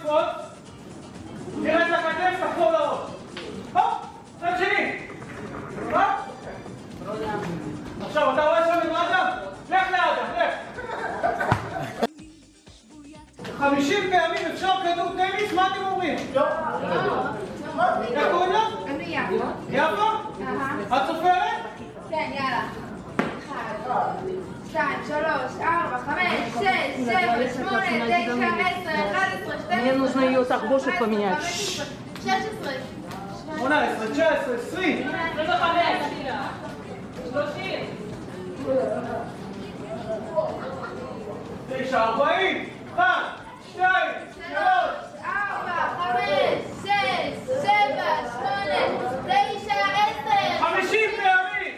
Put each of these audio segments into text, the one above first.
לקפוץ, תרד לכתף, תחזור לראש. הופ, צד שני. הופ. עכשיו, אתה רואה שם עם אדם? לך לאדם, לך. 50 פעמים אפשר כדור טניס, מה אתם אומרים? לא. איך קוראים לה? אני יפה. יפה? את סופרת? כן, יאללה. 1, 2, 3, 4, 5, 6, 7, 8, 9, 10, 11, 12, Мне нужно ее так больше поменять. 16, 18, 19, 20. 30. 9, 40. 1, 2, 3. 4, 5, 6, 7, 8, 9, 10. 50 פעמים!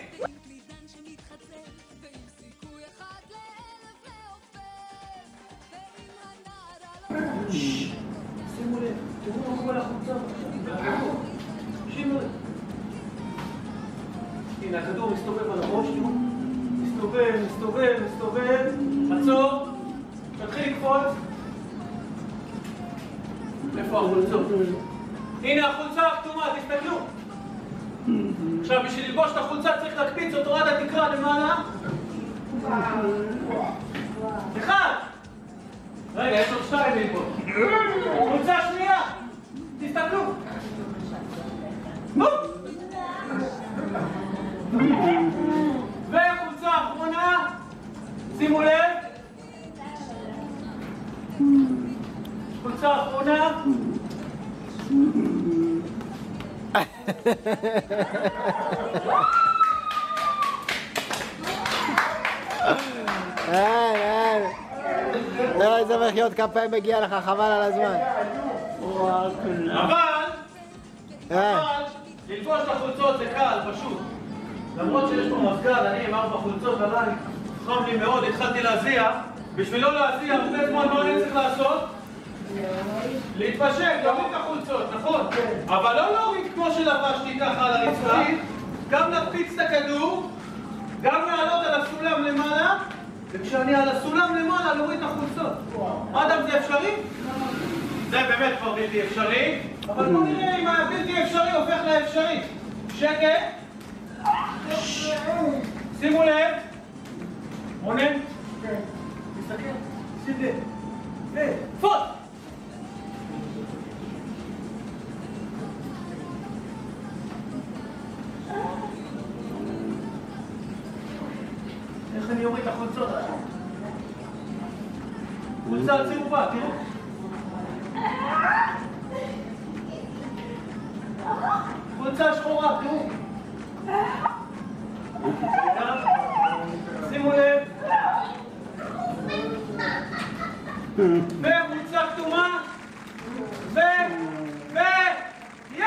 שימו לב, תראו מה קורה לחוצה. שימו לב. הנה, הכדור מסתובב על הראש, תראו. מסתובב, מסתובב, מסתובב. עצור. תתחיל לקפוץ. איפה החולצות? הנה החולצה הכתומה, תסתכלו. עכשיו, בשביל ללבוש את החולצה צריך להקפיץ אותו עד התקרה למעלה. 1. רגע, יש עוד 2 ללבוש. חולצה שנייה. תסתכלו. נו! והחולצה האחרונה. שימו לב. חולצה האחרונה. איזה מחיאות כפיים מגיע לך, חבל על הזמן. אבל ללבוש את החולצות זה קל, פשוט. למרות שיש פה מפגד, אני עם 4 חולצות עליי, חם לי מאוד, התחלתי להזיע. בשביל לא להזיע הרבה זמן מה אני צריך לעשות? להתפשט, להוריד את החולצות, נכון? אבל לא להוריד כמו שלבשתי ככה על הרצפה, גם להקפיץ את הכדור, גם לעלות על הסולם למעלה, וכשאני על הסולם למעלה להוריד את החולצות. אדם, זה אפשרי? זה באמת כבר בלתי אפשרי, אבל בואו נראה אם הבלתי אפשרי הופך לאפשרי. שקט. שימו לב. רונן? תסתכל. שים לב. ופוט! איך אני אוריד את החולצות? חולצה צהובה, תראו. חולצה שחורה, תראו. שימו לב. וחולצה כתומה. יש!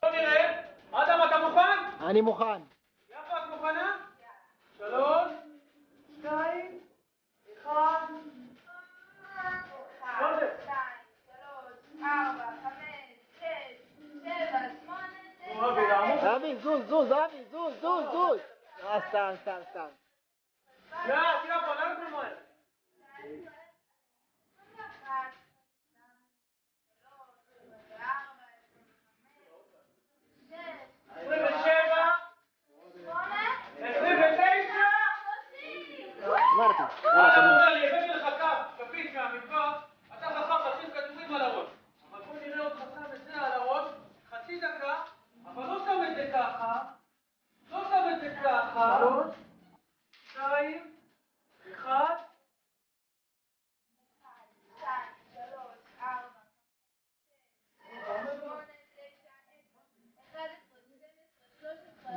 בוא נראה. אדם, אתה מוכן? אני מוכן. יפה, את מוכנה? 3, 2, 1. 1, 2, 3, 4, 5, 6, 7, 8, 9. אבי, זוז, אבי, זוז. סתם. יפה, לאן ממהר? 27, 29. אמרתי. אתה אומר לי, הבאתי לך כפית מהמטבח, אתה חכם לשים כדורים על הראש. אבל בוא נראה אותך שם את זה על הראש, חצי דקה, אבל לא שם את זה ככה. 3, 2, 1.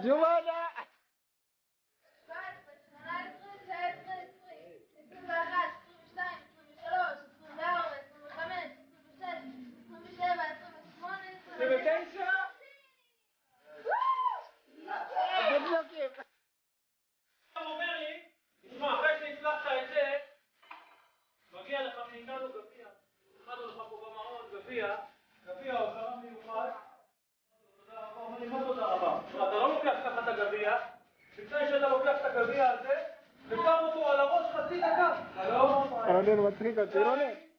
ג'ומאנה! 17, 18, 19, 20, 21, 22, 23, 24, 25, 26, 27, 28, 29? בדיוק. לפני שאתה לוקח את הגביע הזה ושם אותו על הראש חצי דקה. רונן מצחיק אותי, רונן.